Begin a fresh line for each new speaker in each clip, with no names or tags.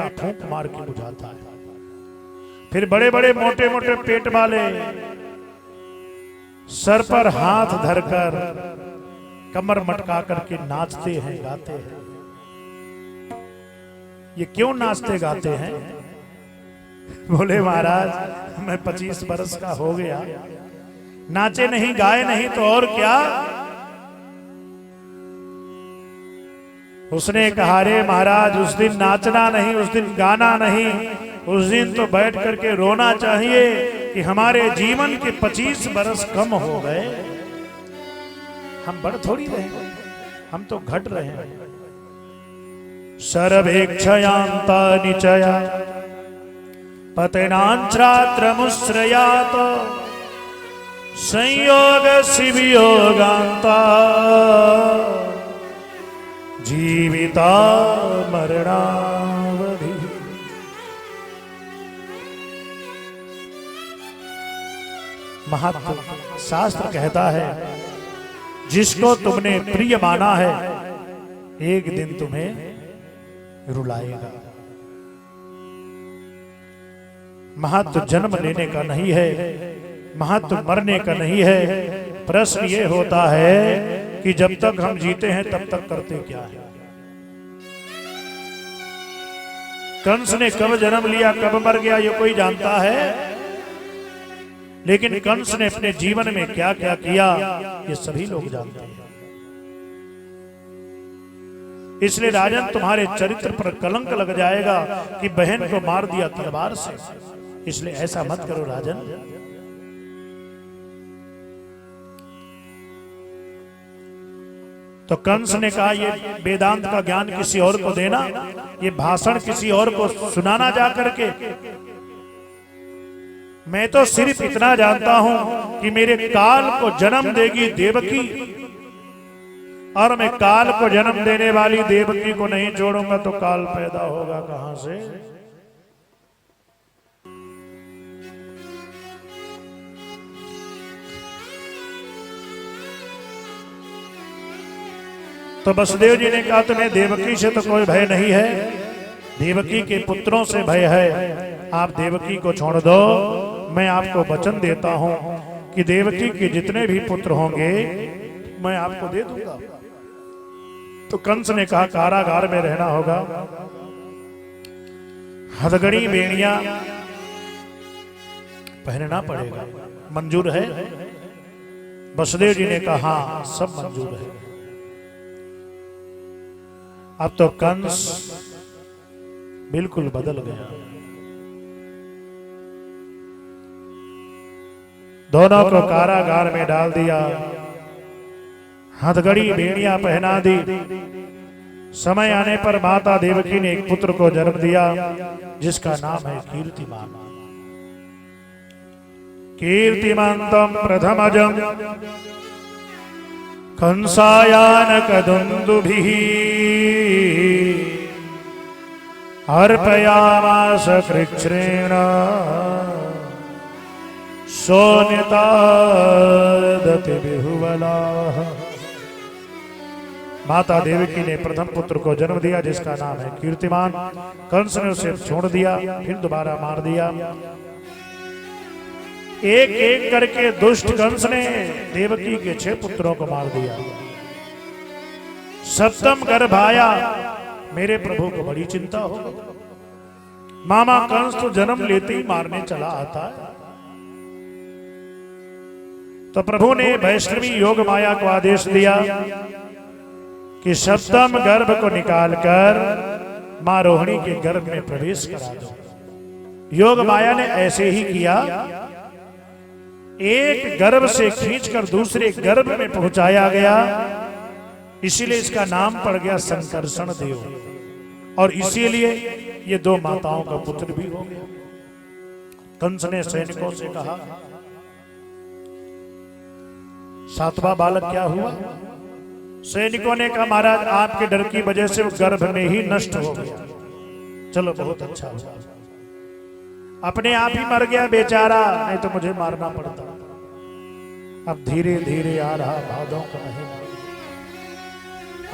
बेटा फूंक मार के बुझाता है। फिर बड़े बड़े मोटे मोटे पेट वाले सर पर हाथ धरकर कमर मटका करके नाचते हैं, गाते हैं। ये क्यों नाचते गाते हैं? बोले महाराज मैं 25 बरस का हो गया, नाचे नहीं गाए नहीं तो और क्या। उसने कहा रे महाराज उस दिन नाचना नहीं, उस दिन गाना नहीं, उस दिन तो बैठ करके रोना चाहिए कि हमारे जीवन के 25 बरस कम हो गए। हम बढ़ थोड़ी रहे, हम तो घट रहे हैं। सर्वेक्षयांता निचया पतनांत्रात्र मुश्रयात संयोग शिवियोगांता जीविता मरणावधि। महात्मा शास्त्र कहता है जिसको तुमने प्रिय माना है एक दिन तुम्हें रुलाएगा। महत्व जन्म लेने का नहीं है, महत्व मरने का नहीं है। प्रश्न ये होता है कि जब तक हम जीते हैं तब तक करते क्या है। कंस ने कब जन्म लिया कब मर गया ये कोई जानता है, लेकिन कंस ने अपने जीवन में क्या क्या किया ये सभी लोग जानते हैं। इसलिए राजन तुम्हारे चरित्र पर कलंक लग जाएगा कि बहन को मार दिया तलवार से, इसलिए ऐसा मत करो राजन। तो कंस ने कहा ये वेदांत का ज्ञान किसी और को देना, ये भाषण किसी और को सुनाना जा करके। मैं तो सिर्फ इतना जानता हूं कि मेरे काल को जन्म देगी देवकी, और मैं काल को जन्म देने वाली देवकी को नहीं छोड़ूंगा तो काल पैदा होगा कहां से। तो वसुदेव जी ने कहा तुम्हें देवकी से तो कोई भय नहीं है, देवकी के पुत्रों से भय है। आप देवकी को छोड़ दो, मैं आपको वचन देता हूं कि देवकी के जितने भी पुत्र होंगे मैं आपको दे दूंगा। तो कंस ने कहा कारागार में रहना होगा, हथकड़ी बेड़ियां पहनना पड़ेगा, मंजूर है? वसुदेव जी ने कहा हाँ सब मंजूर है। अब तो कंस बिल्कुल बदल गया, दोनों को कारागार में डाल दिया, हथकड़ी बेड़ियां पहना दी। समय आने पर माता देवकी ने एक पुत्र को जन्म दिया जिसका नाम है कीर्तिमान। कीर्तिमंतम प्रथमजम कंसायानकदुन्दुभिः अर्पयामास कृच्छ्रेण सोनितादति बिहुवलाः। माता देवकी ने प्रथम पुत्र को जन्म दिया जिसका नाम है कीर्तिमान। कंस ने उसे छोड़ दिया, फिर दोबारा मार दिया। एक एक करके दुष्ट कंस ने देवकी के 6 पुत्रों को मार दिया। सप्तम गर्भ आया, मेरे प्रभु को बड़ी चिंता हो गई। मामा कंस तो जन्म लेते ही मारने चला आता है। तो प्रभु ने वैष्णवी योग माया को आदेश दिया कि सप्तम गर्भ को निकालकर मां रोहिणी के गर्भ में प्रवेश करा दो। योग माया ने ऐसे ही किया, एक गर्भ से खींचकर दूसरे गर्भ में पहुंचाया गया। इसीलिए इसका नाम पड़ गया संकर्षण देव, और इसीलिए ये 2 माताओं का पुत्र भी हो गया। कंस ने सैनिकों से कहा 7वां बालक क्या हुआ? सैनिकों ने कहा महाराज आपके डर की वजह से वो गर्भ में ही नष्ट हो गया। चलो बहुत अच्छा हुआ, अपने आप ही मर गया बेचारा, नहीं तो मुझे मारना पड़ता। अब धीरे धीरे आ रहा भादों का महीना,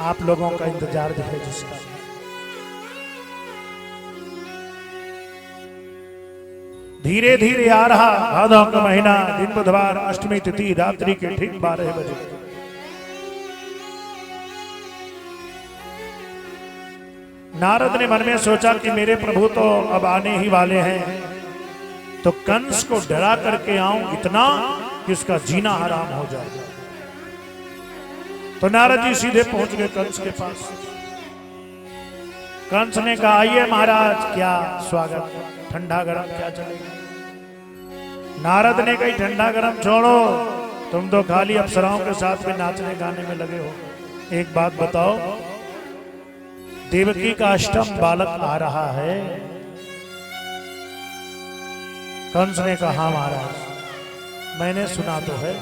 आप लोगों का इंतजार है जिसका धीरे धीरे आ रहा भादों का महीना, दिन बुधवार, अष्टमी तिथि, रात्रि के ठीक 12 बजे। नारद ने मन में सोचा कि मेरे प्रभु तो अब आने ही वाले हैं, तो कंस को डरा करके आऊं इतना कि उसका जीना हराम हो जाए। तो नारद जी सीधे पहुंच गए कंस के पास। कंस ने कहा, आइए महाराज, क्या स्वागत, ठंडा गरम क्या चलेगा। नारद ने कही, ठंडा गरम छोड़ो, तुम तो खाली अप्सराओं के साथ में नाचने गाने में लगे हो। एक बात बताओ, देवकी का अष्टम बालक आ रहा है। कंस ने कहा, हाँ महाराज, मैंने सुना तो है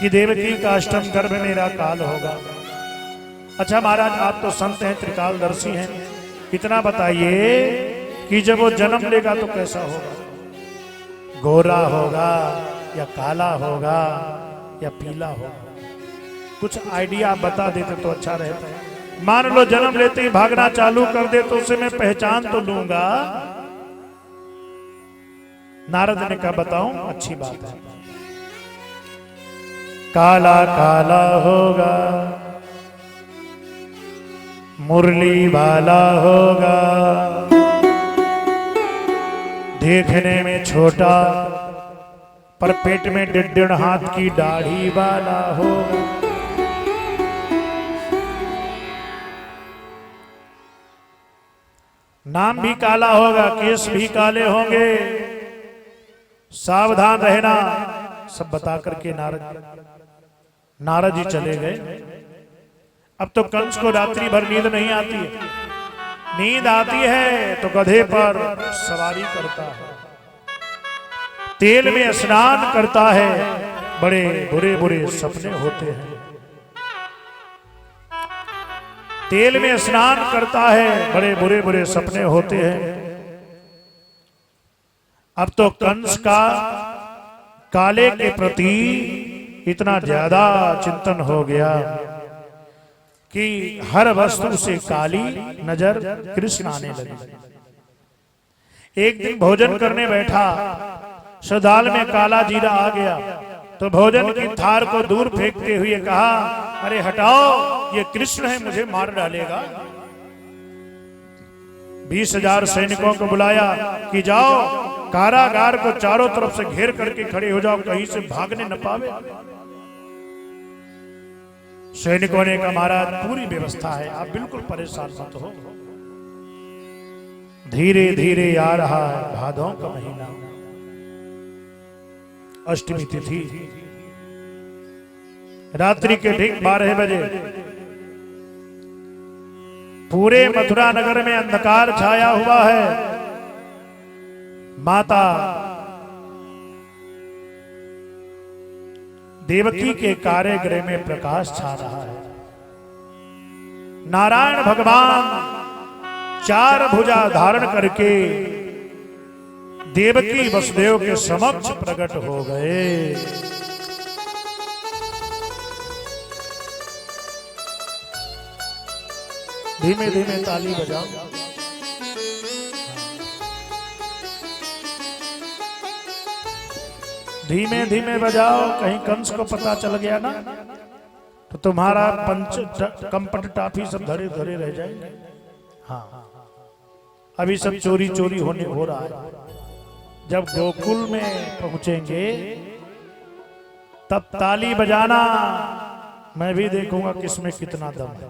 कि देवकी का अष्टम गर्भ मेरा काल होगा। अच्छा महाराज, आप तो संत हैं, त्रिकालदर्शी हैं, इतना बताइए कि जब वो जन्म लेगा तो कैसा होगा? गोरा होगा या काला होगा या पीला होगा? कुछ आइडिया बता देते तो अच्छा रहता। मान लो जन्म लेते ही भागना चालू कर दे तो उसे मैं पहचान तो लूंगा। नारद ने कहा, बताऊं? अच्छी बात है। काला काला होगा, मुरली वाला होगा, देखने में छोटा पर पेट में 1.5 हाथ की दाढ़ी वाला होगा। नाम भी काला होगा, केस भी काले होंगे, सावधान रहना, सब बता करके नारद जी चले गए। अब तो कंस को रात्रि भर नींद नहीं आती है। नींद आती है तो गधे पर सवारी करता है, तेल में स्नान करता है, बड़े बुरे बुरे सपने होते हैं। तेल में स्नान करता है, बड़े बुरे बुरे सपने होते हैं। अब तो कंस का काले के प्रति इतना ज्यादा चिंतन हो गया कि हर वस्तु से काली नजर कृष्ण आने लगी। एक दिन भोजन करने बैठा, दाल में काला जीरा आ गया, तो भोजन की थार को दूर फेंकते हुए कहा, अरे हटाओ, ये कृष्ण है, मुझे मार डालेगा। 20,000 सैनिकों को बुलाया कि जाओ कारागार को चारों तरफ से घेर करके खड़े हो जाओ, कहीं से भागने न पावे। सैनिकों ने कहा, महाराज पूरी व्यवस्था है, आप बिल्कुल परेशान मत हो। धीरे धीरे आ रहा है भादों का महीना, अष्टमी तिथि, रात्रि के ठीक 12 बजे पूरे मथुरा नगर में अंधकार छाया हुआ है। माता देवकी के कारागृह में प्रकाश छा रहा है। नारायण भगवान 4 भुजा धारण करके देवकी वसुदेव के समक्ष प्रकट हो गए। धीमे धीमे ताली बजाओ। धीमे धीमे बजाओ, कहीं कंस को पता चल गया ना तो तुम्हारा कंपट टाफी सब धरे धरे रह जाएंगे। हाँ, अभी सब चोरी चोरी हो रहा है। जब गोकुल में पहुंचेंगे तब ताली बजाना, मैं भी देखूंगा किसमें कितना दम है।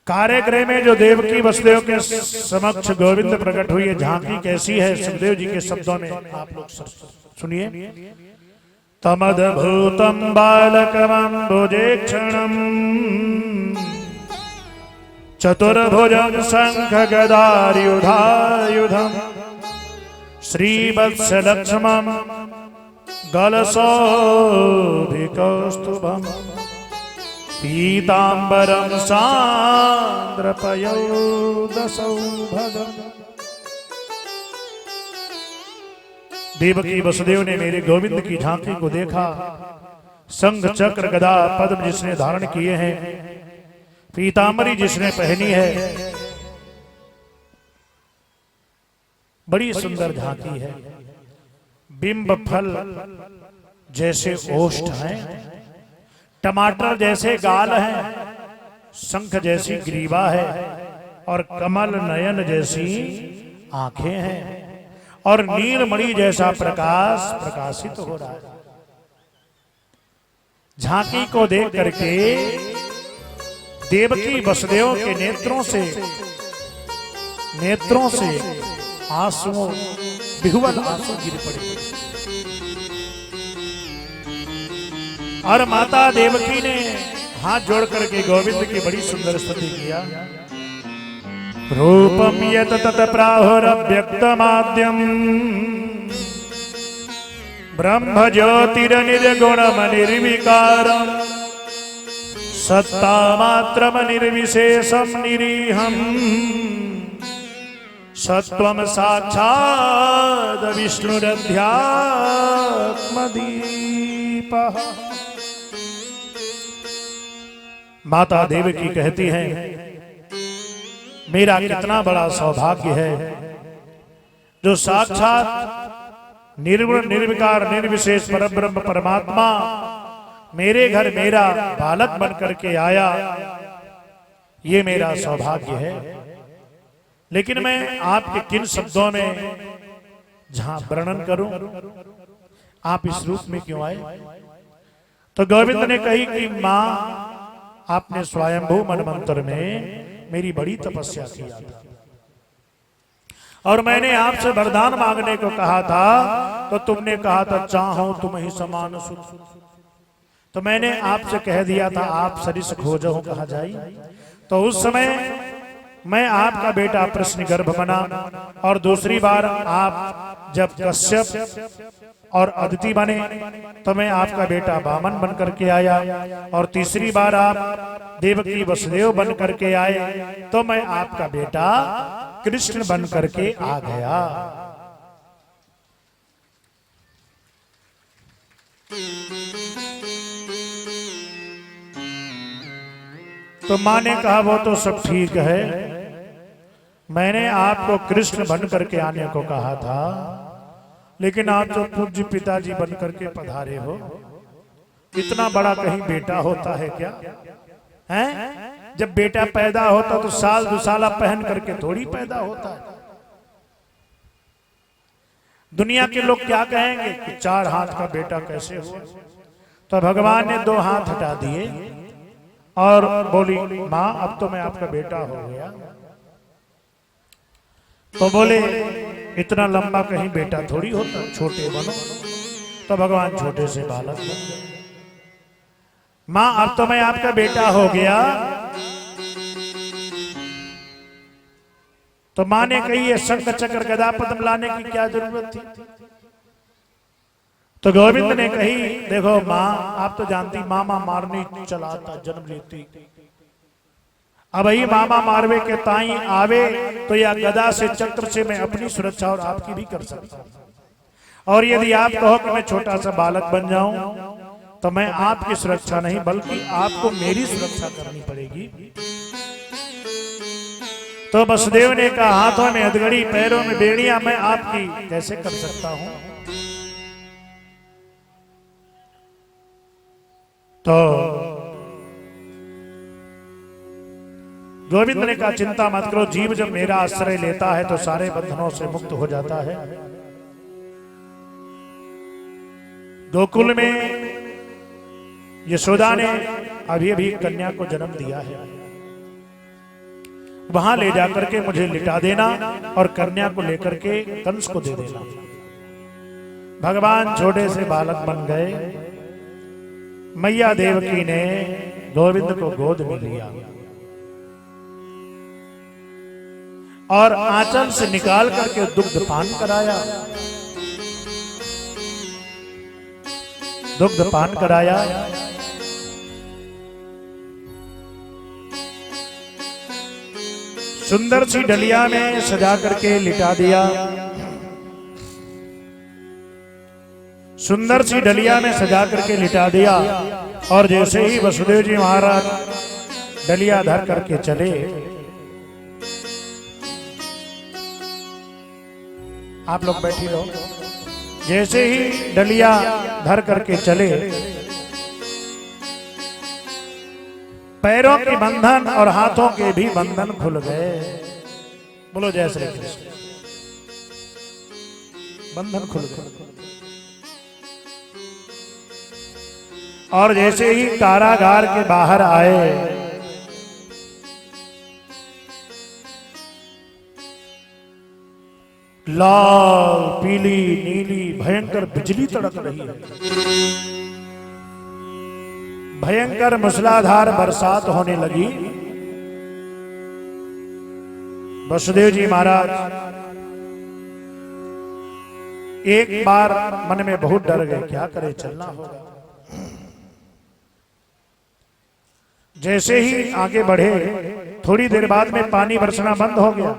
कारागृह में जो देवकी वसुदेव के समक्ष गोविंद प्रकट हुई है, झांकी कैसी है सुखदेव जी के शब्दों में आप लोग सुनिए। तमद्भूतं बालकमम्बुजेक्षणं चतुर्भुजं शंखगदायुधायुधं श्रीवत्सलक्ष्मं गलशोभिकौस्तुभं पीतांबरं सान्द्रपयोदसौभगम्। देवकी वसुदेव ने मेरे गोविंद की झांकी को देखा। संघ चक्र गदा पद्म जिसने धारण किए हैं, पीतांबरी जिसने पहनी है, बड़ी सुंदर झांकी है। बिंब फल जैसे ओष्ठ हैं, टमाटर जैसे गाल हैं, शंख जैसी ग्रीवा है और कमल नयन जैसी आंखें हैं और नीलमणि जैसा प्रकाश प्रकाशित हो रहा है। झांकी को देख करके देवकी वसुदेव के नेत्रों से आंसुओं बिहुवल आंसू गिर पड़े और माता देवकी ने हाथ जोड़ करके गोविंद की बड़ी सुंदर स्तुति किया। रूपम यत तत प्राहुरव्यक्तमाद्यम ब्रह्म ज्योतिर्निर्गुणम निर्विकारम सत्ता मात्रम निर्विशेषम निरीहम सत्वम साक्षाद विष्णुरध्यात्मदीपः। माता देवकी कहती हैं, मेरा कितना बड़ा सौभाग्य है जो साक्षात निर्गुण निर्विकार निर्विशेष परब्रह्म परमात्मा मेरे घर मेरा बालक बन करके आया। ये मेरा सौभाग्य है। लेकिन मैं आपके किन शब्दों में जहां वर्णन करूं, आप इस रूप में क्यों आए? तो गोविंद ने कही कि मां, आपने स्वयंभू मनमंत्र में मेरी बड़ी तपस्या किया था और मैंने आपसे वरदान मांगने को कहा था, तो तुमने कहा था चाहो तुम ही समान सुख। तो मैंने आपसे कह दिया था आप सरिस खोजो कहा जाए। तो उस समय मैं आपका बेटा प्रश्न गर्भ बना और दूसरी बार आप जब कश्यप और अदिति बने तो मैं आपका बेटा वामन बन करके आया और तीसरी बार आप देवकी वसुदेव बन करके आए तो मैं आपका बेटा कृष्ण बन करके आ गया। तो मां ने कहा वो तो सब ठीक है, मैंने आपको कृष्ण बन करके आने को कहा था, लेकिन आप जो पूज्य पिताजी बन करके पधारे हो, इतना बड़ा कहीं बेटा होता है क्या? हैं? जब बेटा पैदा होता तो साल दुसाला पहन करके थोड़ी पैदा होता है। दुनिया के लोग क्या कहेंगे कि 4 हाथ का बेटा कैसे हुआ? तो भगवान ने 2 हाथ हटा दिए और बोली मां अब तो मैं आपका बेटा हो गया। तो बोले इतना लंबा कहीं बेटा थोड़ी होता, छोटे बनो। तो भगवान छोटे से बालक बन गए। मां अब तो मैं आपका बेटा हो गया। तो मां ने कही ये शंख चक्र गदा पद्म लाने की क्या जरूरत थी? तो गोविंद ने कही देखो मां, आप तो जानती मामा मारनी चलाता जन्म लेती, अब ही मामा मारवे के ताई आवे तो या गदा से चक्र से मैं अपनी सुरक्षा और आपकी भी कर सकता हूं। और यदि आप कहो कि मैं छोटा सा बालक बन जाऊं तो मैं आपकी सुरक्षा नहीं बल्कि आपको मेरी सुरक्षा करनी पड़ेगी। तो वसुदेव ने कहा हाथों में हथकड़ी पैरों में बेड़ियां मैं आपकी कैसे कर सकता हूं? तो गोविंद ने कहा चिंता मत करो, जीव जब मेरा आश्रय लेता है तो सारे बंधनों से मुक्त हो जाता है। गोकुल में यशोदा ने अभी अभी कन्या को जन्म दिया है, वहां ले जाकर के मुझे लिटा देना और कन्या को लेकर के कंस को दे देना। भगवान छोटे से बालक बन गए। मैया देवकी ने गोविंद को गोद में लिया और आंचल से निकाल करके दुग्ध पान कराया। दुग्ध पान कराया। सुंदर सी डलिया में सजा करके लिटा दिया। सुंदर सी डलिया में सजा करके लिटा दिया। और जैसे ही वसुदेव जी महाराज डलिया धर करके चले। आप लोग बैठी रहो। जैसे ही डलिया धर करके चले, पैरों के बंधन और हाथों के भी बंधन खुल गए। बोलो जय श्री कृष्ण। बंधन खुल गए। और जैसे ही कारागार के बाहर आए, लाल पीली नीली भयंकर बिजली तड़क रही है। भयंकर मूसलाधार बरसात होने लगी। वसुदेव जी महाराज एक बार मन में बहुत डर गए, क्या करे, चलना होगा। जैसे ही आगे बढ़े, थोड़ी देर बाद में पानी बरसना बंद हो गया।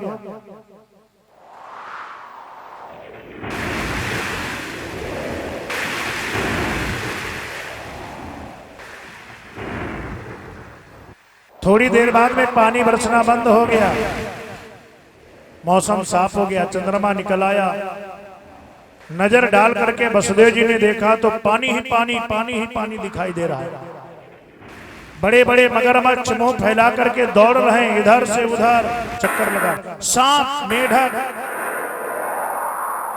थोड़ी देर बाद में पानी बरसना बंद हो गया। मौसम साफ हो गया, चंद्रमा निकल आया। नजर डाल करके वसुदेव जी ने देखा तो पानी ही पानी दिखाई दे रहा है। बड़े बड़े मगरमच्छ मुंह फैला करके दौड़ रहे हैं, इधर से उधर चक्कर लगा। सांप मेढक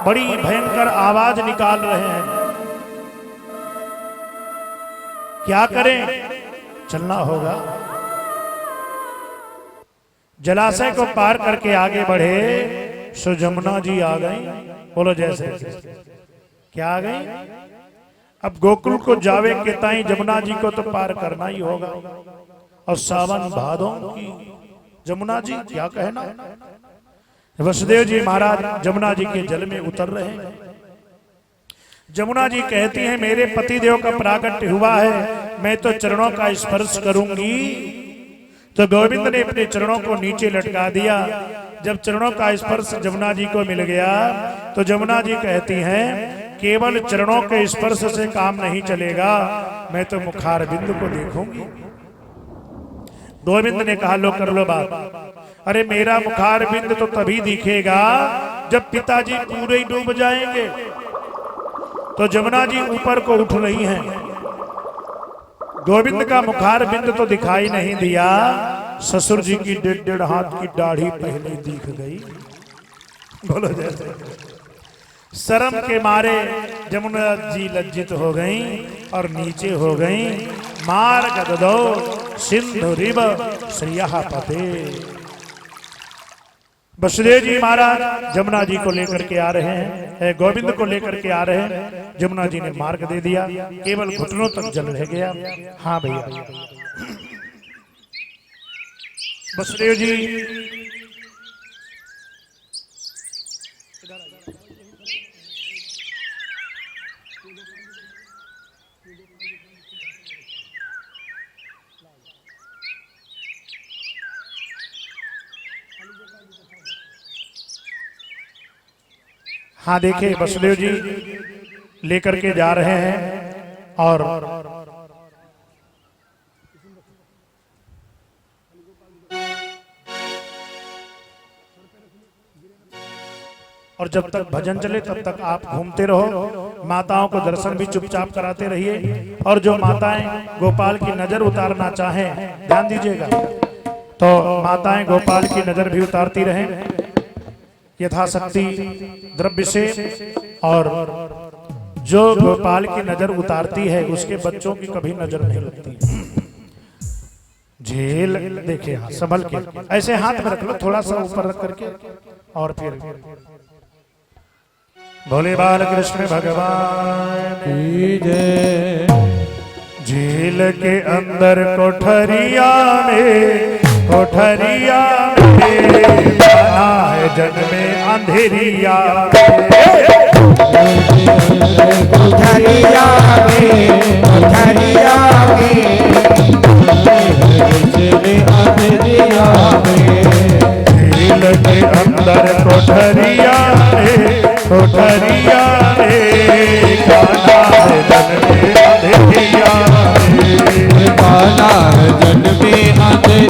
बड़ी भयंकर आवाज निकाल रहे हैं। क्या करें, चलना होगा। जलाशय को पार करके आगे बढ़े, सो जमुना जी आ गई। बोलो जैसे क्या आ गई। अब गोकुल को जावे के ताई जमुना जी को तो पार करना ही होगा। और सावन भादों की जमुना जी क्या कहना। वसुदेव जी महाराज जमुना जी के जल में उतर रहे हैं। जमुना जी कहती हैं, मेरे पतिदेव का प्राकट्य हुआ है, मैं तो चरणों का स्पर्श करूंगी। तो गोविंद ने अपने चरणों को नीचे लटका दिया। जब चरणों का स्पर्श जमुना जी को मिल गया तो जमुना जी कहती हैं, केवल चरणों के स्पर्श से काम नहीं चलेगा, मैं तो मुखार बिंदु को देखूंगी। गोविंद ने कहा, लो कर लो बात। अरे मेरा मुखार बिंदु तो तभी दिखेगा जब पिताजी पूरे ही डूब जाएंगे। तो जमुना जी ऊपर को उठ रही हैं। गोविंद का मुखार बिंदु तो दिखाई नहीं दिया, ससुर जी की 1.5 हाथ की दाढ़ी पहले दिख गई। बोलो जैसे। शर्म के मारे जमुना जी लज्जित हो गईं और नीचे हो गईं। मार गददो सिंधु रिव श्रियः पते। वसुदेव जी महाराज जमुना जी को लेकर के आ रहे हैं, गोविंद को लेकर के आ रहे हैं। जमुना जी ने मार्ग दे दिया, केवल घुटनों तक जल रह गया। हाँ भैया, वसुदेव जी हाँ देखिए, वसुदेव जी लेकर के जा रहे हैं और जब तक भजन चले तब तक आप घूमते रहो। माताओं को दर्शन भी चुपचाप कराते रहिए। और जो माताएं गोपाल की नजर उतारना चाहें, ध्यान दीजिएगा, तो माताएं गोपाल की नजर भी उतारती रहें यथाशक्ति द्रव्य से। और जो गोपाल की नजर उतारती है उसके बच्चों की कभी नजर नहीं लगती। झेल देखिए, संभल के ऐसे हाथ में रख लो, थोड़ा सा ऊपर रख करके, और फिर भोले बाल कृष्ण भगवान की जय। झील के अंदर कोठरिया में कोठरिया में बना है जन्मे अंधेरिया
कोठरिया में कोठरिया में अंधेरिया में।
झील के अंदर कोठरिया में कोठरिया में गाना है जन्मे अंधेरिया में।
गाना है जन्मे अंधेरिया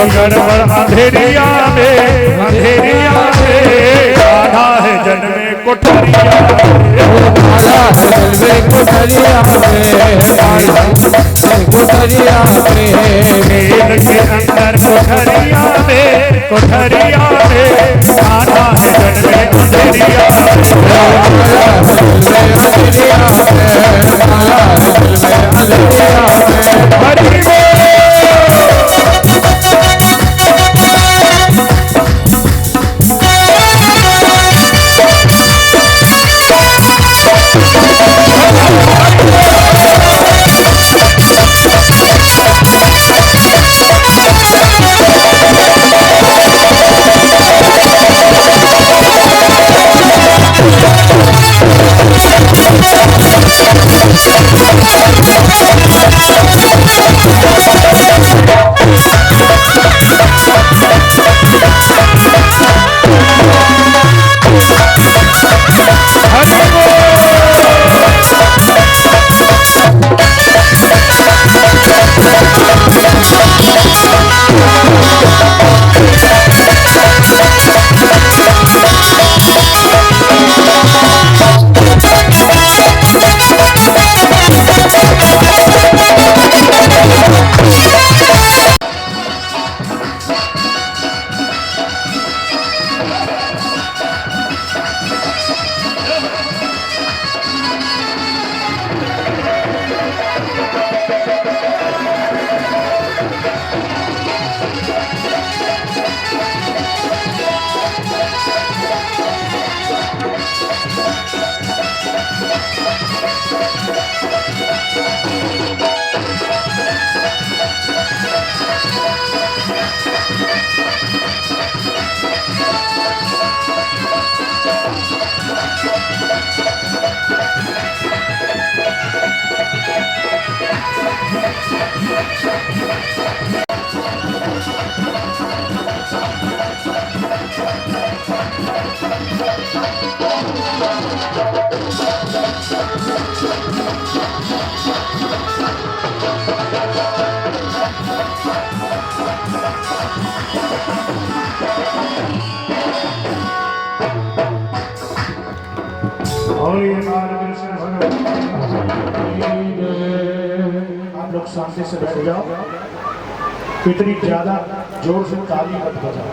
गड़बड़ अंधेरिया में आधा है जन्मे कोठरिया
माला है जलवे कोठरिया में, माला है कोठरिया में,
मेल के अंदर कोठरिया में आधा है जन्मे अंधेरिया
माला है जलवे अंधेरिया में, माला है जलवे अंधेरिया में।
हरि बोल। और ये मार्गदर्शन आप लोग शांति से बैठ जाओ, इतनी ज्यादा जोर से ताली मत बजाओ,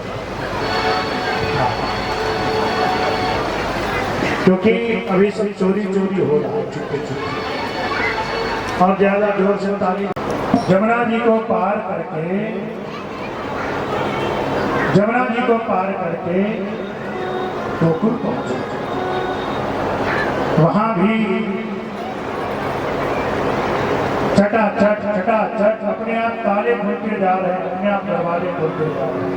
क्योंकि अभी सब चोरी चोरी हो रहा है चुपके चुपके, और ज्यादा जोर से ताली। जमुना जी को पार करके गोकुल पहुंचे। वहां भी चटाचट अपने आप ताले खोलते जा रहे हैं, अपने आप दरवाजे खोलते जा रहे हैं।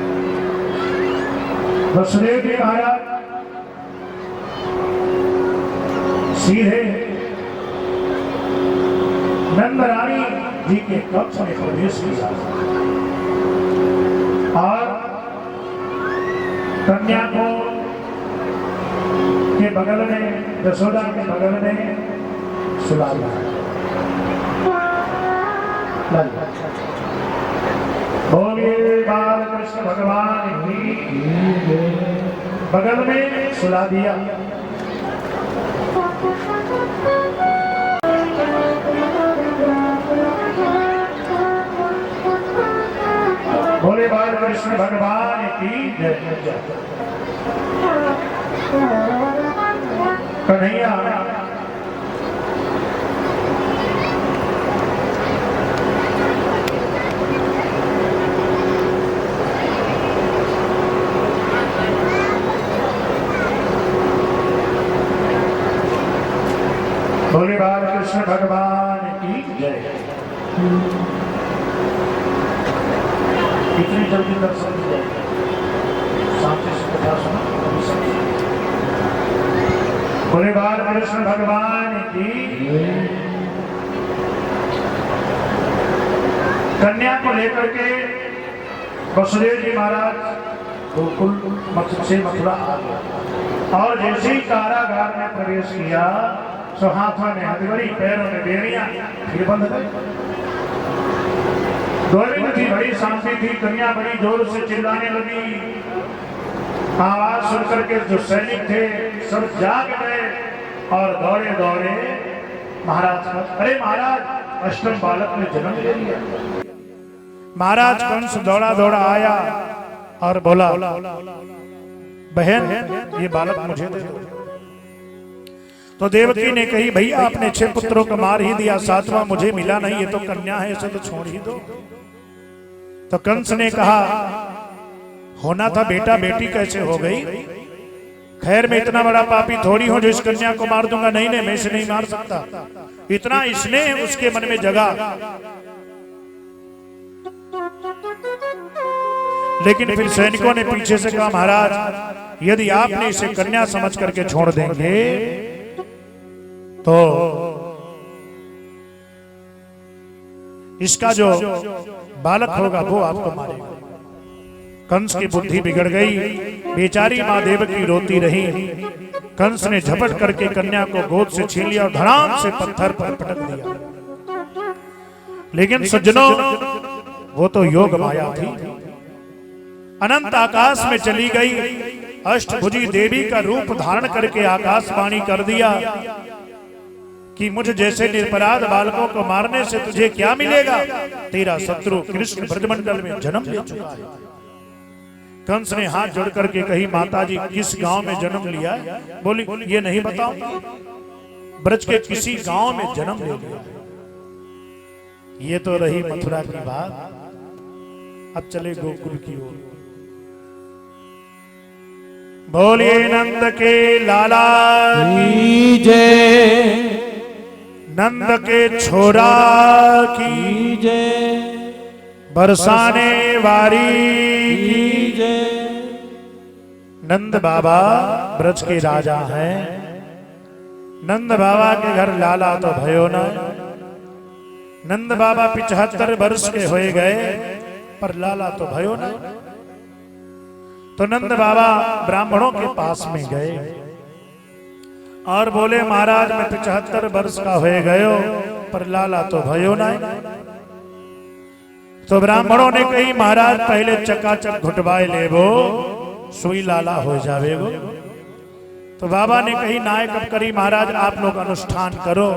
वसुदेव जी महाराज सीधे नंदरानी जी के कक्ष में प्रवेश किया और कन्या को के बगल में, यशोदा के बगल में सुला दिया। बोलिए बाल कृष्ण भगवान की, बगल में सुला दिया। बोले बाल कृष्ण भगवान की जय। कन्हैया बोले बाल कृष्ण भगवान की जय। कितनी जल्दी दर्शन दी जाए, शांति से कथा सुनो। बोले बाल कृष्ण भगवान की। कन्या को लेकर के वसुदेव जी महाराज गोकुल से मथुरा आ गए, और जैसे ही कारागार में प्रवेश किया तो हाथों में हथकड़ी, पैरों में बेड़ियां, फिर बंद गए। गोविंद की बड़ी शांति थी। कन्या बड़ी जोर से चिल्लाने लगी। आवाज सुनकर के जो सैनिक थे सब जाग गए और दौड़े दौड़े महाराज का, अरे महाराज अष्टम बालक ने जन्म ले लिया। महाराज कंस दौड़ा दौड़ा आया और बोला, बहन ये बालक मुझे दे दो। तो देवकी ने कही, भैया आपने 6 पुत्रों को मार ही दिया, 7वां मुझे मिला नहीं, ये तो कन्या है, इसे तो छोड़ ही दो। तो कंस ने कहा, होना था बेटा, बेटी कैसे हो गई? खैर मैं इतना बड़ा पापी थोड़ी हूं जो इस कन्या को मार दूंगा। नहीं नहीं, मैं इसे नहीं मार सकता। इतना स्नेह उसके मन में जगा। लेकिन फिर सैनिकों ने पीछे से कहा, महाराज यदि आपने इसे कन्या समझ करके छोड़ देंगे तो इसका जो बालक होगा वो आपको मारेगा। कंस की बुद्धि बिगड़ गई। बेचारी मां देवकी रोती रही। कंस ने झपट करके कन्या को गोद से छीन लिया और धड़ाम से पत्थर पर पटक दिया। लेकिन सज्जनों, वो तो योग माया थी। अनंत आकाश में चली गई। अष्टभुजी देवी का रूप धारण करके आकाशवाणी कर दिया कि मुझ जैसे निरपराध बालकों को मारने से तुझे क्या मिलेगा? तेरा शत्रु कृष्ण ब्रजमंडल में जन्म ले चुका है। कंस ने हाथ जोड़ करके कही, माताजी किस गांव में जन्म लिया? बोली, ये नहीं बताऊंगा। ब्रज के किसी गांव में जन्म ले लिया। ये तो रही मथुरा की बात। अब चले गोकुल की ओर। बोलिए नंद के लाला
की जय,
नंद के छोरा की
जय,
बरसाने वारी की
जय।
नंद बाबा ब्रज के राजा हैं। नंद बाबा के घर लाला तो भयो न। नंद बाबा 75 वर्ष के होए गए पर लाला तो भयो न। तो नंद बाबा ब्राह्मणों के पास में गए और बोले, महाराज मैं 75 वर्ष का होए गयो पर लाला तो भयो न। तो ब्राह्मणों ने कही, महाराज पहले चकाचक घुटवाए लेबो, सुई लाला हो जावेगो। तो बाबा ने कही, नायक अब करी महाराज, आप लोग अनुष्ठान करो,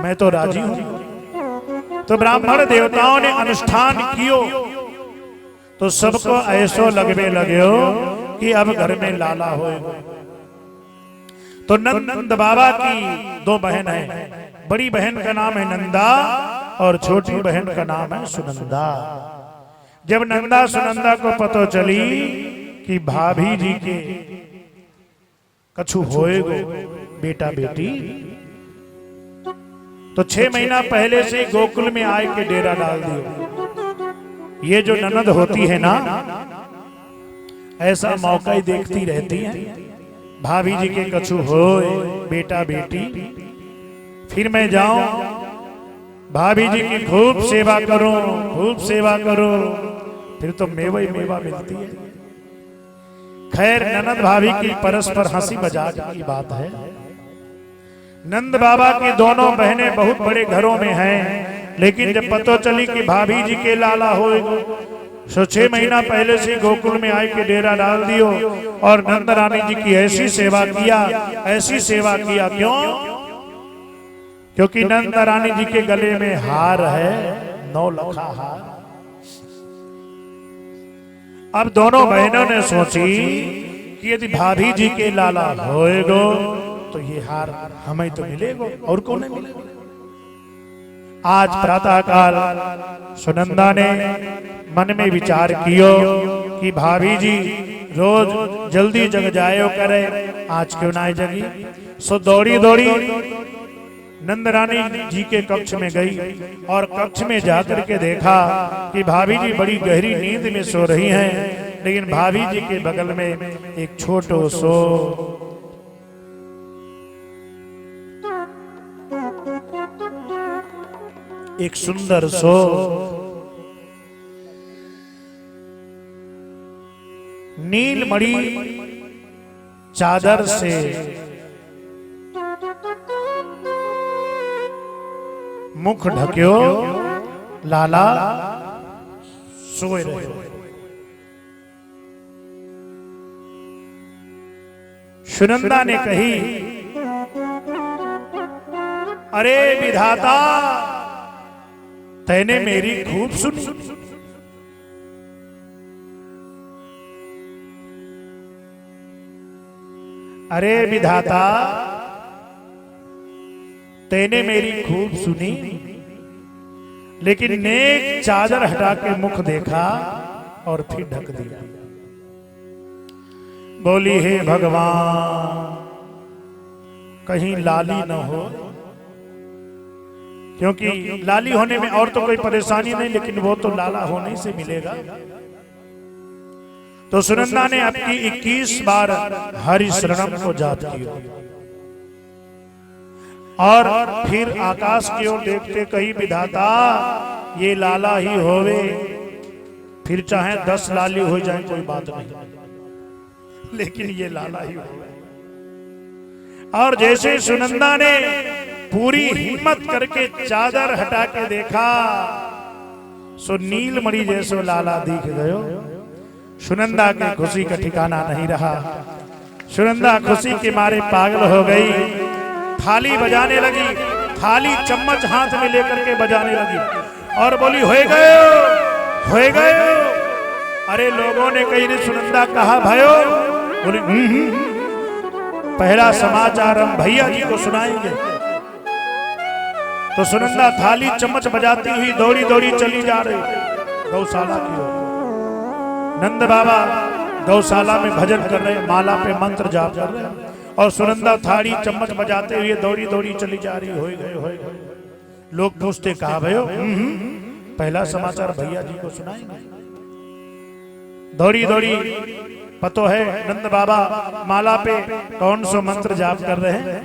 मैं तो राजी हूं। तो ब्राह्मण देवताओं ने अनुष्ठान कियो तो सबको ऐसो लगवे लगे कि अब घर में लाला होएगा। तो नंद बाबा की 2 बहन है। बड़ी बहन का नाम है नंदा और छोटी बहन का नाम है सुनंदा। जब नंदा सुनंदा को पता चली कि भाभी जी के कछु होएगो बेटा बेटी, तो 6 महीना पहले से गोकुल में आए के डेरा डाल दियो। ये जो ननद होती है ना, ऐसा मौका ही देखती रहती है। भाभी जी के कछु होए बेटा बेटी, फिर मैं जाऊं भाभी जी की खूब सेवा करूं, खूब सेवा करूं, फिर तो मेवा ही मेवा मिलती है। खैर ननद भाभी की परस्पर हंसी मजाक की बात है। नंद बाबा की दोनों बहनें बहुत बड़े घरों में हैं, लेकिन जब पता चली कि भाभी जी के लाला होएगा, सो 6 महीना पहले से गोकुल में आए के डेरा डाल दियो और नंद रानी जी की ऐसी सेवा किया, ऐसी सेवा किया। क्यों? क्योंकि नंद रानी जी के गले में हार है, 9 लखा हार। अब दोनों बहनों ने सोची कि यदि भाभी जी के लाला होएगो तो ये हार हमें तो मिलेगो और कौन नहीं मिलेगा। आज प्रातः काल सुनंदा ने मन में विचार कियो कि भाभी जी रोज जल्दी जग जायो करे, आज क्यों ना जगी। सो दौड़ी दौड़ी नंद रानी जी के कक्ष में गई और कक्ष में जाकर के देखा कि भाभी जी बड़ी गहरी नींद में सो रही हैं, लेकिन भाभी जी के बगल में एक छोटो सो एक सुंदर सो नीलमणि चादर से मुख ढक्यो लाला सोए रहे। सुनंदा ने कही, अरे विधाता, तैने मेरी खूब सुनी। अरे विधाता, तैने मेरी खूब सुनी, लेकिन नेक चादर हटा के मुख देखा और फिर ढक दिया। बोली, हे भगवान, कहीं लाली न हो, क्योंकि लाली होने में और तो कोई परेशानी नहीं, लेकिन वो तो लाला होने से मिलेगा। तो सुनंदा ने आपकी 21 बार हरि शरणम को जाप किया और फिर आकाश की ओर देखते कही, विधाता, ये लाला ही होवे, फिर चाहे 10 लाली हो जाए कोई बात नहीं, लेकिन ये लाला ही होवे। और जैसे सुनंदा ने पूरी हिम्मत करके चादर हटा के देखा, सो नीलमणि जैसो लाला दिख गयो। सुनंदा की खुशी का ठिकाना नहीं रहा। सुनंदा खुशी के मारे पागल हो गई, थाली बजाने लगी, थाली चम्मच हाथ में लेकर के बजाने लगी और बोली, होए गयो, होए गयो। अरे लोगों ने कही, ने सुनंदा कहा भयो? बोली, पहला समाचार हम भैया जी को सुनाएंगे। तो सुनंदा थाली चम्मच बजाती हुई दौड़ी दौड़ी चली जा रही गौशाला की ओर। नंद बाबा गौशाला में भजन कर रहे, माला पे मंत्र जाप कर रहे, और सुनंदा थाली चम्मच बजाते हुए दौड़ी दौड़ी चली जा रही। होए गए, होए गए। लोग पूछते, कहा भयो? पहला समाचार भैया जी को सुनाएंगे। दौड़ी दौड़ी, पतो है नंद बाबा माला पे कौन सो मंत्र जाप कर रहे हैं?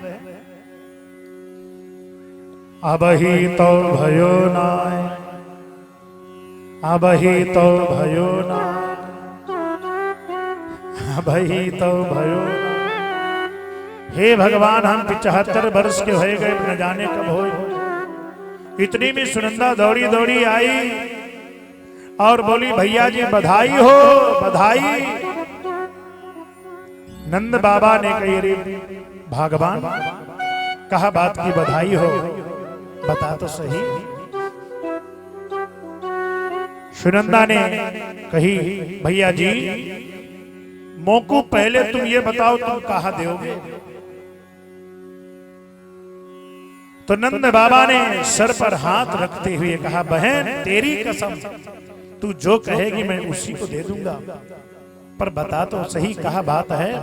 अबही तो भयो नाय, अबही तो भयो नाय, अबही तो भयो नाय। हे भगवान, हम 75 वर्ष के हो गए, न जाने कब हो। इतनी में सुनंदा दौड़ी दौड़ी आई और बोली, भैया जी बधाई हो, बधाई। नंद बाबा ने कही, अरे भगवान, कहा बात की बधाई हो, बता तो सही। सुनंदा ने कही, भैया जी, मोकू पहले तुम ये बताओ, तुम कहा दोगे? तो नंद बाबा ने सर पर हाथ रखते हुए कहा, बहन तेरी कसम, तू जो कहेगी मैं उसी को दे दूंगा, पर बता तो सही, कहा बात है।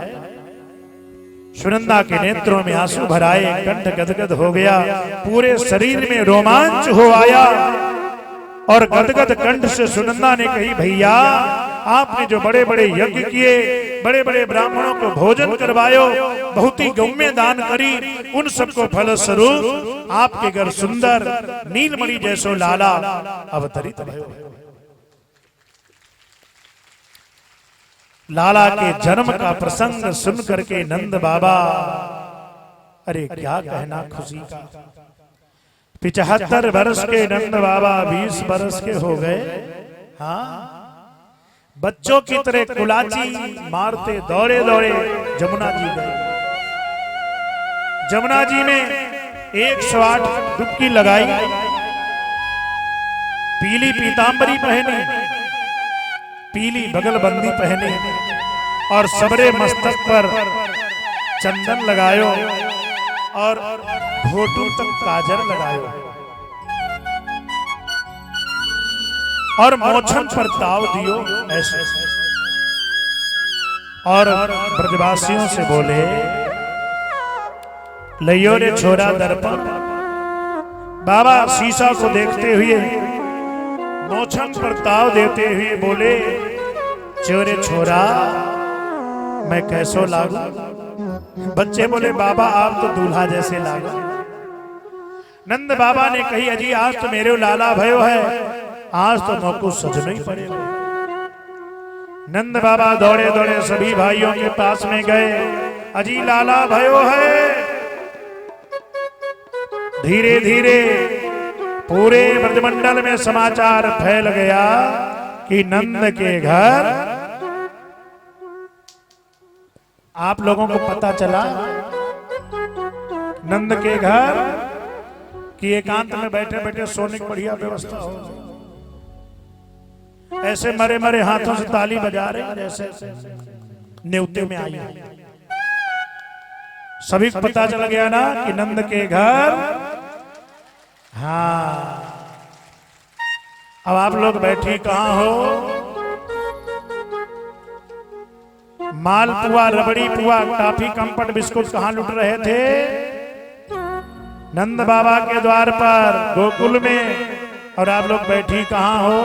सुनंदा के नेत्रों में आंसू भर आए, कंठ गदगद हो गया, पूरे शरीर में रोमांच हो आया और गदगद कंठ से सुनंदा ने कही, भैया, आपने जो बड़े बड़े यज्ञ किए, बड़े बड़े ब्राह्मणों को भोजन करवायो, बहुत ही गौम्य दान करी, उन सबको फल स्वरूप आपके घर सुंदर नीलमणि जैसो लाला अवतरित भयो। लाला के जन्म का प्रसंग सुन करके नंद बाबा, अरे क्या कहना खुशी का। 75 वर्ष के नंद बाबा 20 वर्ष के हो गए। हाँ, बच्चों की तरह कुलाची मारते दौड़े दौड़े जमुना जी गए। जमुना जी में 108 डुबकी लगाई, पीली पीतांबरी पहनी, पीली बगलबंदी पहनी और सबरे मस्तक पर चंदन लगायो और घोटू तक काजर लगायो और मोछन पर ताव दियो ऐसे, और ब्रजवासियों से बोले, लइयो रे छोरा दर्पण। बाबा शीशा को देखते हुए मोछन पर ताव देते हुए बोले, चोरे छोरा, मैं कैसो लागू? बच्चे बोले, बाबा आप तो दूल्हा जैसे लागो। नंद बाबा ने कही, अजी आज तो मेरे लाला भयो है, आज तो मौको सजना ही पड़ेगा। नंद बाबा दौड़े दौड़े सभी भाइयों के पास में गए, अजी लाला भयो है। धीरे धीरे पूरे ब्रजमंडल में समाचार फैल गया कि नंद के घर आप लोगों को पता चला नंद के घर कि एकांत में बैठे बैठे सोने की बढ़िया व्यवस्था हो, ऐसे मरे मरे हाथों से ताली बजा रहे जैसे न्योते में आई। सभी को पता चल गया ना कि नंद के घर। हाँ, अब आप लोग बैठी कहां हो? मालपुआ, रबड़ी पुआ, टॉफी, कंपट, बिस्कुट कहां लुट रहे थे? नंद बाबा के द्वार पर गोकुल में। और आप लोग बैठी कहां हो?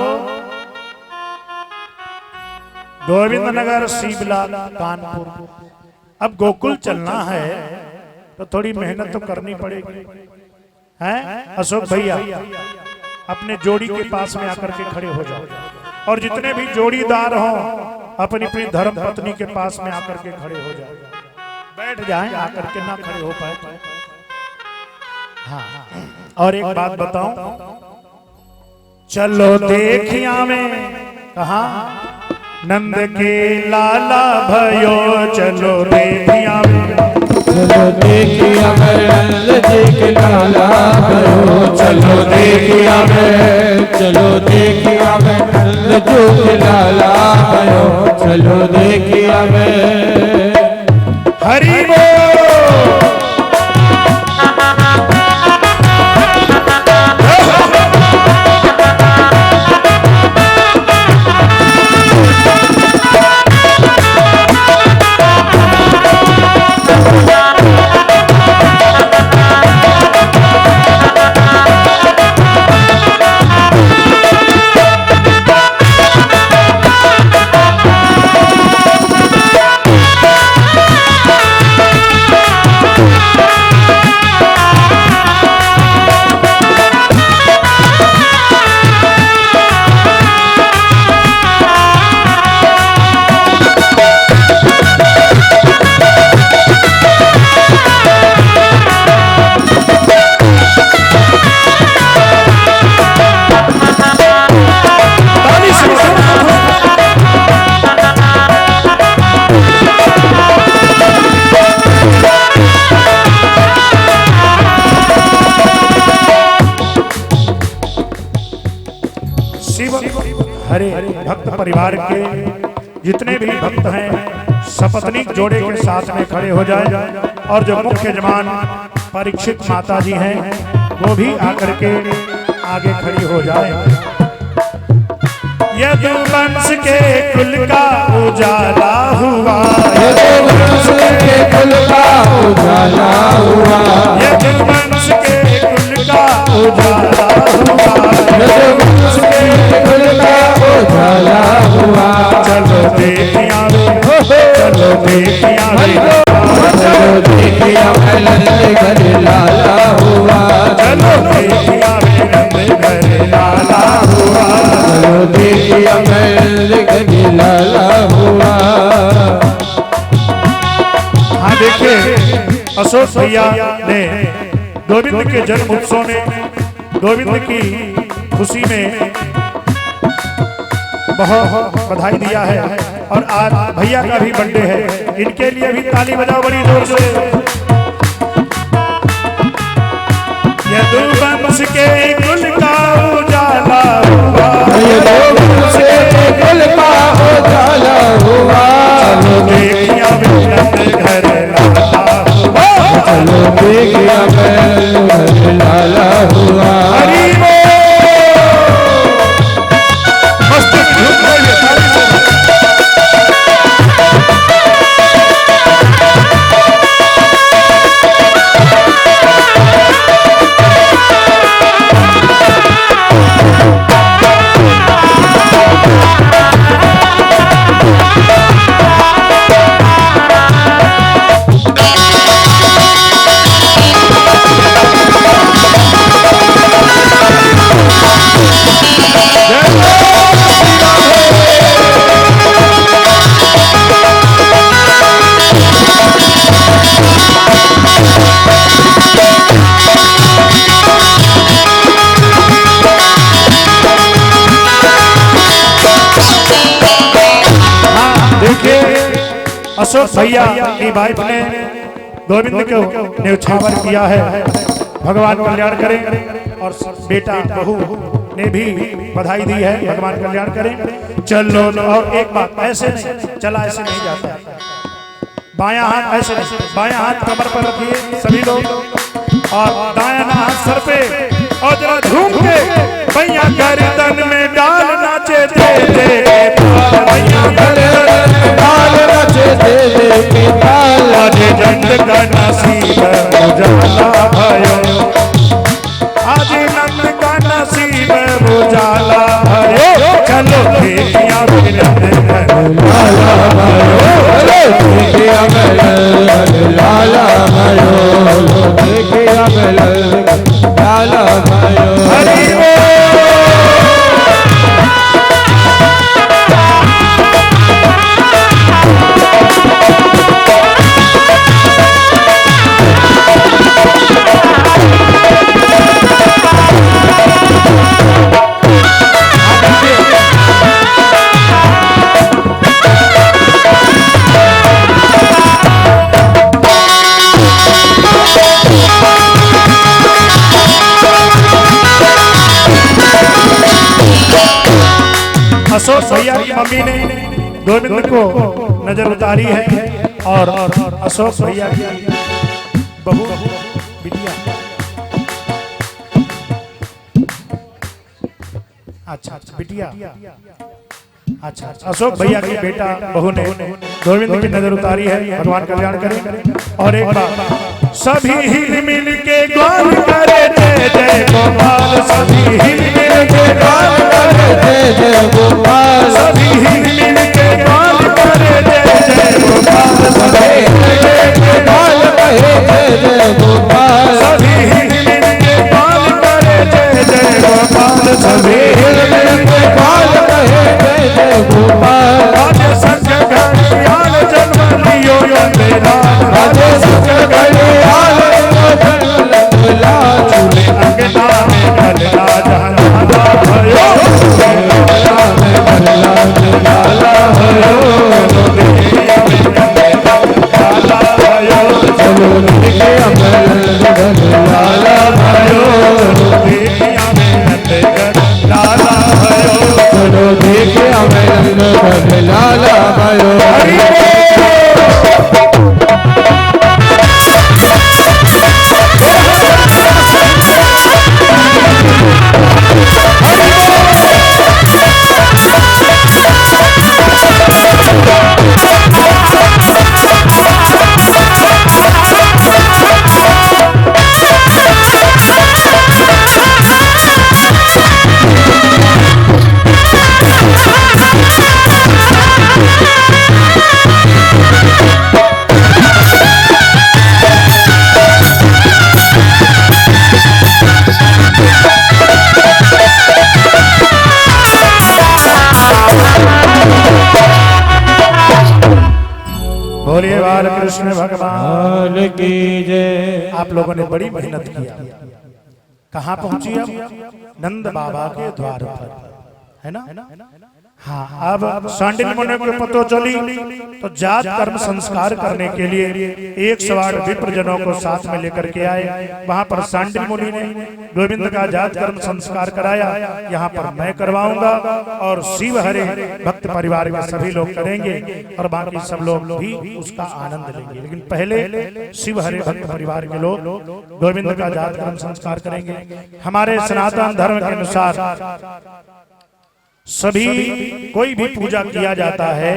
गोविंद नगर, सीबला, कानपुर। अब गोकुल चलना है तो थोड़ी मेहनत तो करनी पड़ेगी, हैं? अशोक भैया अपने जोड़ी के पास में आकर के खड़े हो जाओ, और जितने भी जोड़ीदार हों अपनी अपनी धर्म पत्नी के पास में आकर के खड़े हो जाओ। बैठ जाएं, आकर के ना खड़े हो पाए तो। हाँ, और एक बात बताऊं, चलो देखिया में कहा नंद के लाला भयो, चलो देखिया में,
चलो देखिया में नंद जी के लाला भयो, चलो देखिया में, चलो देखिया में नंद जी के लाला भयो, चलो देखिया में।
हरि बोल। हरे भक्त परिवार के जितने भी भक्त हैं सपत्नीक जोड़े के साथ में खड़े हो जाए, और जो मुख्य जमान परीक्षित माता जी हैं वो भी आकर के आगे खड़ी हो जाए। यदुवंश के कुल का उजाला हुआ,
यदुवंश के कुल का उजाला हुआ,
यदुवंश के कुल का उजाला हुआ,
यदुवंश के कुल का उजाला हुआ।
चलो देखिया रे, चलो देखिया रे,
चलो देखिया में नंद घर लाला हुआ,
चलो देखिया रे नंद घर लाला हुआ,
चलो देखिया में नंद घर लाला हुआ।
हाँ देखिए, अशोक भैया ने गोविंद के जन्म उत्सव में गोविंद की खुशी में बहुत बधाई दिया है, और आज भैया का भी बर्थडे है, इनके लिए भी ताली बजाओ बड़ी जोर से। यदुवंश के कुल का उजाला हुआ,
यदुवंश के कुल का उजाला हुआ,
चलो देखिया नंद घर लाला हुआ,
चलो देखिया में नंद घर लाला हुआ।
हरि बोल। मस्त धूम बोलिए, ताली से। देखिए अशोक भैया की वाइफ ने गोविंद को न्यौछावर किया है। भगवान कल्याण करें। और बेटा बहू ने भी बधाई दी है। भगवान कल्याण करें। चलो और एक बात, ऐसे नहीं चला, ऐसे नहीं जाता। बायां हाथ ऐसे नहीं, बायां हाथ कमर पर रखिए सभी लोग, और दायां हाथ सर पे, और जरा झूम के भैया गर्दन में डाल नाचे दे दे, भैया गर्दन में डाल नाचे दे दे, आज नंद का नसीब उजाला भयो, आज नंद का नसीब उजाला भयो, चलो देखिया लाला भयो, देखिया लाला भयो, देखिया लाला भयो। अशोक भैया की मम्मी ने गोविंद को नजर उतारी है, और अशोक भैया की बहू बिटिया, अच्छा बिटिया, अच्छा अशोक भैया की बेटा बहू ने गोविंद की नजर उतारी है। भगवान कल्याण करें। और एक बात, सभी हिल मिल के गान करे जय जय गोपाल, सभी हिल मिल के गान करे जय जय गोपाल, सभी हिल मिल के गान करे जय जय गोपाल, सभी हिल मिल के गान करे जय जय गोपाल, सभी हिल मिल के गान करे जय जय गोपाल, सभी हिल मिल के गान करे जय जय गोपाल। आज संग घड़ियाल जन्म लियो मेरा, आज संग घड़ियाल जन्म लाल, चूल्हे अंगना में ढलना जहाना भयो, अंगना में ढलना जहाना भयो, देखिया लाला भयो, चलो देखिया लाला भयो, देखिया लाला भयो, चलो देखिया लाला भयो। बोलिए बाल कृष्ण भगवान की जय। आप लोगों ने बड़ी मेहनत किया। कहाँ पहुंची अब? नंद बाबा के द्वार पर, है ना? हाँ, अब सांडिल मुनि को पतो चली तो जात कर्म संस्कार करने के लिए 108 विप्रजनों को साथ में लेकर के आए। वहां पर सांडिल मुनि ने गोविंद का जात कर्म संस्कार कराया। यहाँ पर मैं करवाऊंगा और शिव हरे भक्त परिवार के सभी लोग करेंगे और बाकी सब लोग भी उसका आनंद लेंगे। लेकिन पहले शिव हरे भक्त परिवार के लोग गोविंद का जात कर्म संस्कार करेंगे। हमारे सनातन धर्म के अनुसार सभी कोई भी पूजा किया जाता है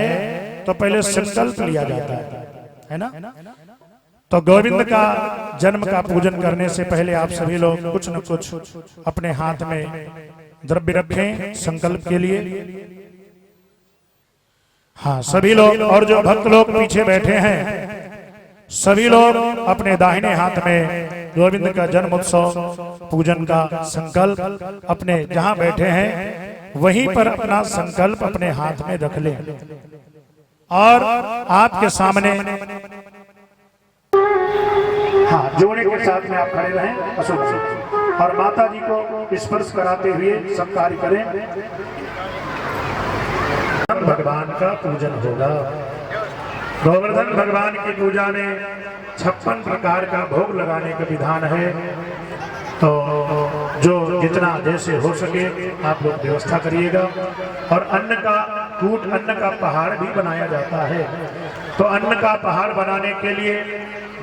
तो पहले संकल्प लिया जाता है ना? तो गोविंद का जन्म का पूजन करने से पहले आप सभी लोग कुछ न कुछ अपने हाथ में द्रव्य रखें संकल्प के लिए। हाँ, सभी लोग और जो भक्त लोग पीछे बैठे हैं सभी लोग अपने दाहिने हाथ में गोविंद का जन्म उत्सव पूजन का संकल्प अपने जहां बैठे हैं वहीं पर अपना संकल्प अपने हाथ में रख लें और आपके सामने हाँ जोड़े के साथ में आप खड़े रहें अशोक जी और माता जी को स्पर्श कराते हुए सब कार्य करें। भगवान का पूजन होगा। गोवर्धन भगवान की पूजा में 56 प्रकार का भोग लगाने का विधान है। तो जो जितना जैसे हो सके आप लोग व्यवस्था करिएगा। और अन्न का कूट, अन्न का पहाड़ भी बनाया जाता है। तो अन्न का पहाड़ बनाने के लिए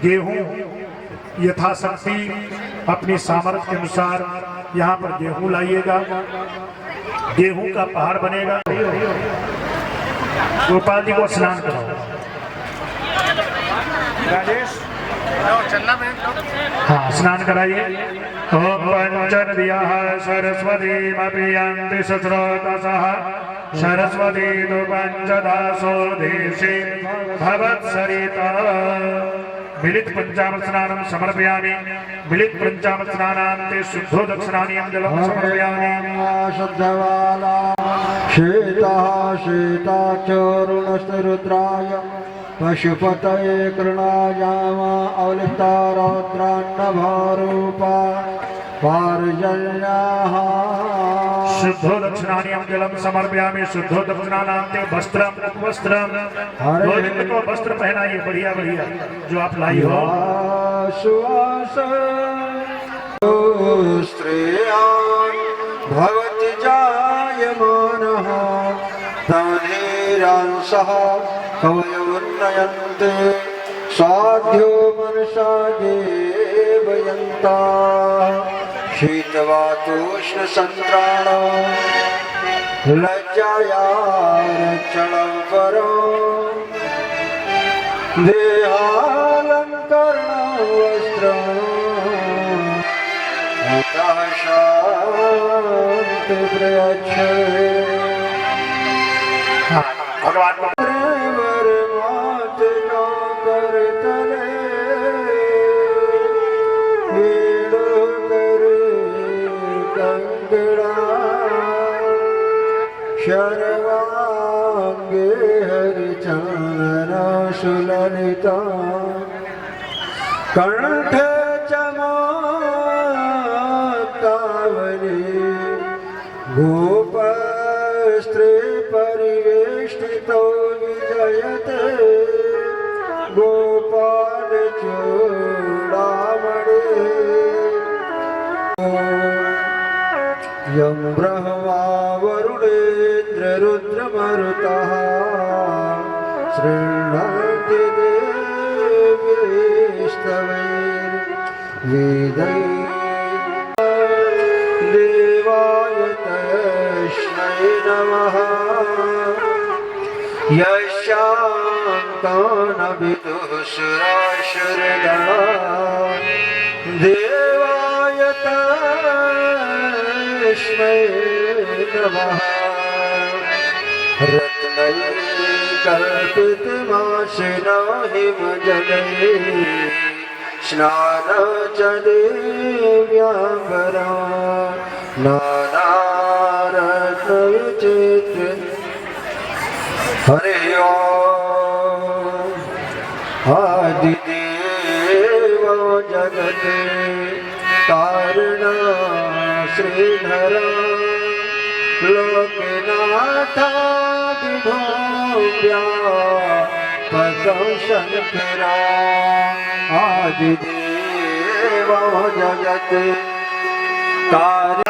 गेहूं यथाशक्ति अपनी सामर्थ्य के अनुसार यहाँ पर गेहूं लाइएगा। गेहूं का पहाड़ बनेगा। गोपाल जी को स्नान कराओ। राजेश हाँ स्नान कराइए। ओम पंचनदियाः सरस्वतीमपि शस्रोतसः सरस्वती तु पंचदासो देशे भवत्सरिता। मिलित पंचामृत स्नानं समर्पयामि। मिलित पंचामृत स्नानान्ते शुद्धो दक्षिणानीयं जलं समर्पयामि।
शुद्धवाला शीतः शीताचोरुणस्य रुद्राय पशुपतये कृणायाम अवलिप्ता रौद्रान्नभारूपा पार्जन्याः।
शुद्धो दक्षिणानीयं जलं समर्पयामि। शुद्धो दक्षिणानान्ते वस्त्रम वस्त्रम रोहित को वस्त्र पहनाइए। बढ़िया बढ़िया जो आप लाई हो।
सुवास स्त्रियान् भवति जायमानः तमधीरांसः कवयोन्नयन्ते साध्यो मनसा देवयन्ता। शीतवातोष्णसन्त्राणो लज्जाया रक्षणं परो देहालङ्करणं वस्त्रम् शान्ति प्रयच्छते।
भगवान को
शर्वांगे हरिचंदना सुललिता कंठ चमत्तावली गोपस्त्री परिवेष्टितो विजयते गोपाल चूड़ामणि। यं ब्रह्मा वरुणेन्द्र रुद्रमरुतः शृण्वन्ति देवैस्तवैर्वेदैः। देवाय तस्मै नमः यस्यान्तो विदुः सुरासुरगणाः। देवाय तस्मै नमः रत्नैकल्पितमासिनो हिमजलैः स्नान च देव्याम्बरा नानारत्नविचित्र। हरि ओम्। आदिदेव जगते कारण श्रीधर लोकनाथा विभो पदं शंकरा। आदिदेव जगते कारण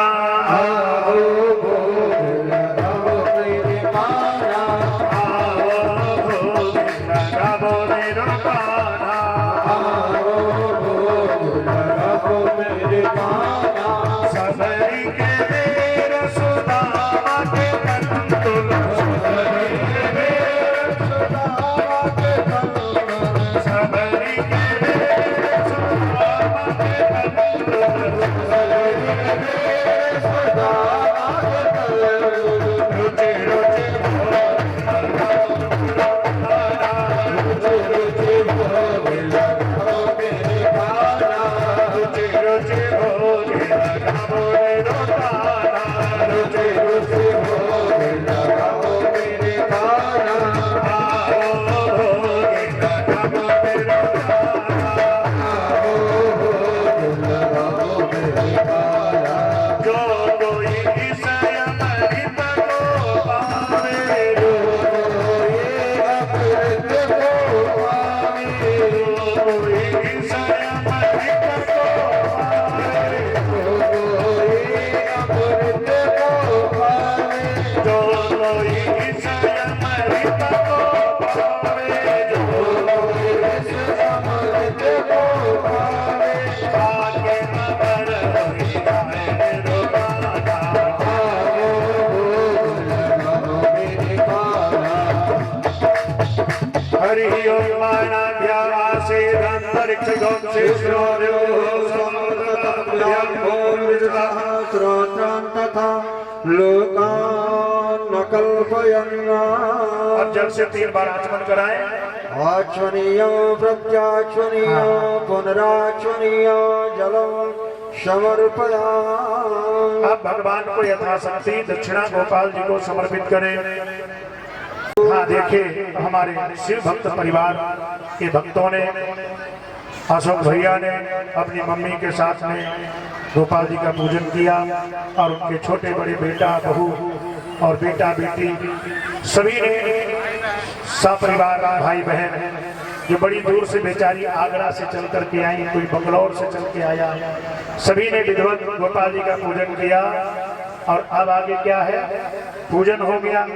हरि ओम मानाभ्यावासेदंतरिक्ष गोक्षेश्वरो
श्रोत्रं तथा लोकान् न कल्पयन्।
अब जब से 3 बार आचमन कराएं।
आचमनीय प्रत्याचमनीय पुनराचमनीय जलम समर्पयामि।
अब भगवान को यथाशक्ति दक्षिणा गोपाल जी को समर्पित करें। हाँ देखिए, हमारे शिव भक्त परिवार के भक्तों ने, अशोक भैया ने अपनी मम्मी के साथ में गोपाल जी का पूजन किया और उनके छोटे बड़े बेटा बहू और बेटा बेटी सभी ने सपरिवार भाई बहन, जो बड़ी दूर से बेचारी आगरा से चल करके आई, कोई बंगलौर से चल के आया, सभी ने विधिवत गोपाल जी का पूजन किया। और अब आगे क्या है? पूजन हो गया,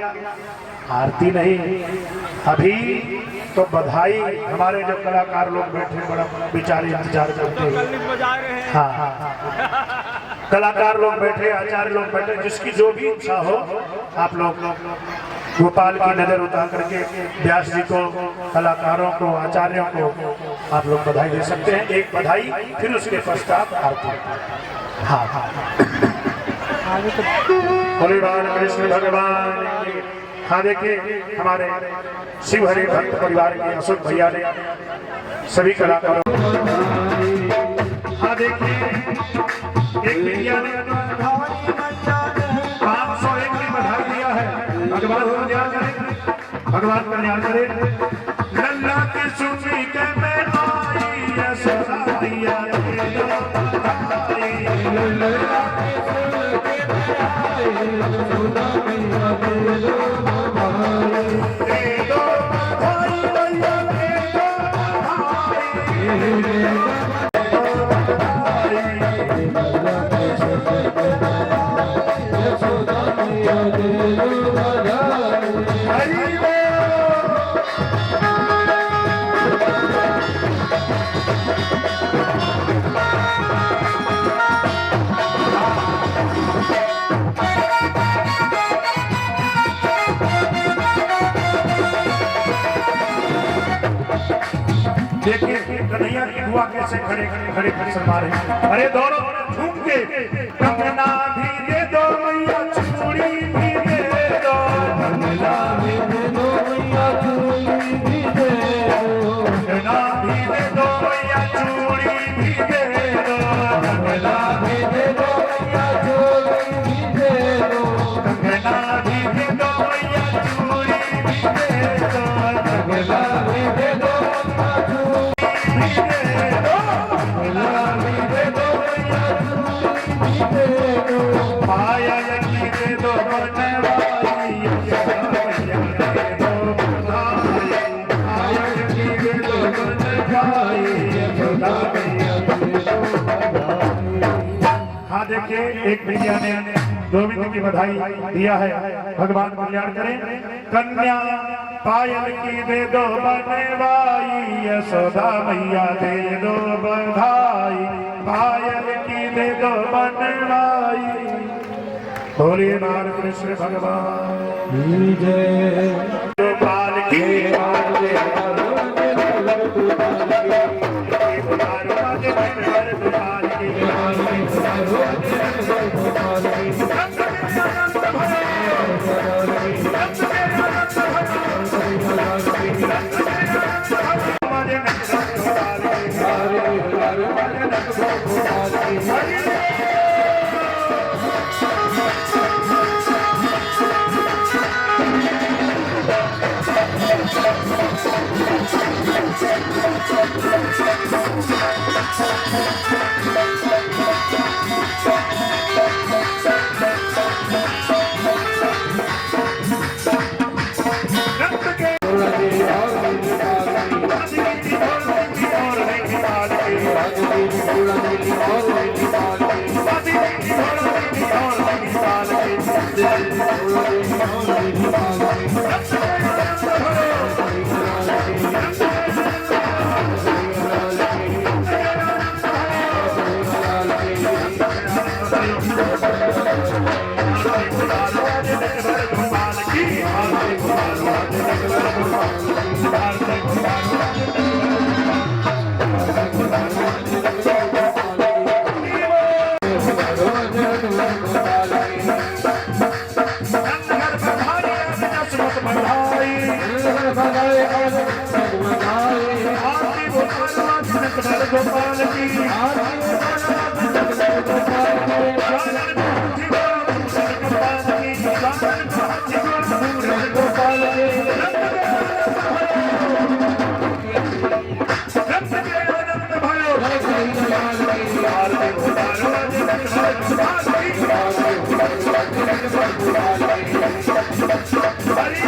आरती नहीं। अभी तो बधाई, हमारे जो कलाकार लोग बैठे बड़ा बेचारे इंतजार करते हैं। हाँ हाँ हाँ, कलाकार लोग बैठे, आचार्य लोग बैठे, जिसकी जो भी इच्छा हो आप लोग गोपाल की नजर उतार करके व्यास जी को, कलाकारों को, आचार्यों को आप लोग बधाई दे सकते हैं। एक बधाई, फिर उसके पश्चात आरती। हाँ हाँ, बोले कृष्ण भगवान। हाँ देखिए, हमारे शिव हरि भक्त परिवार के अशोक भैया ने सभी कलाकारों। हाँ देखिए, एक भैया ने 501 की बधाई दिया है। भगवान कल्याण करे, भगवान कल्याण करे। लल्ला की सुनी के मैं आई, यशोदा मैया देखिए कन्हैया की दुआ कैसे खड़े खड़े खड़े मारे। अरे दोनों झूम के कंगना भी दे दो मैया, चूड़ी भी दे दो, कंगना भी दे दो मैया, चूड़ी भी दे दो, कंगना भी दे दो मैया, चूड़ी भी दे दो, कंगना भी दे दो मैया, चूड़ी भी दे दो, कंगना भी दे दो मैया, चूड़ी भी दे दो, कंगना भी दे दो। हाँ देखिए, एक भैया ने गोविंद की बधाई दिया है। भगवान कल्याण करें। कन्या पायल की दे दो बनवाई, यशोदा मैया दे दो बधाई, पायल की दे दो बनवाई। बोलिए बाल कृष्ण भगवान जय। गोपाल की
जगाए आनंद जगमगाए
आरती बोलो जनक बल गोपाल की
आरती उतारो जगत गोपाल के
जागरण बुद्धि बोलो जनक गोपाल की जागरण बुद्धि बोलो
जगत गोपाल के
रक्त के आनंद भयो
जय श्री लाल की
आरती बोलो जनक बल गोपाल की हरि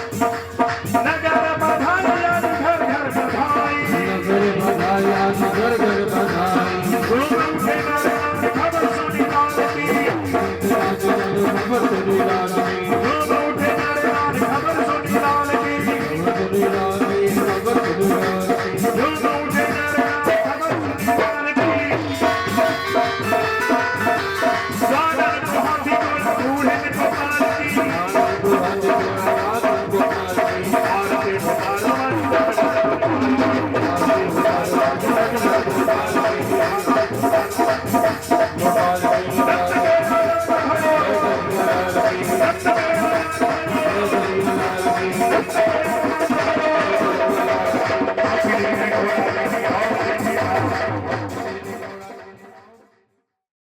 नगर बधाई घर घर बधाई
नगर बधाई आज घर घर बधाई
गुरु के नाम खबर सुनी काल की
खबर तेरी लाल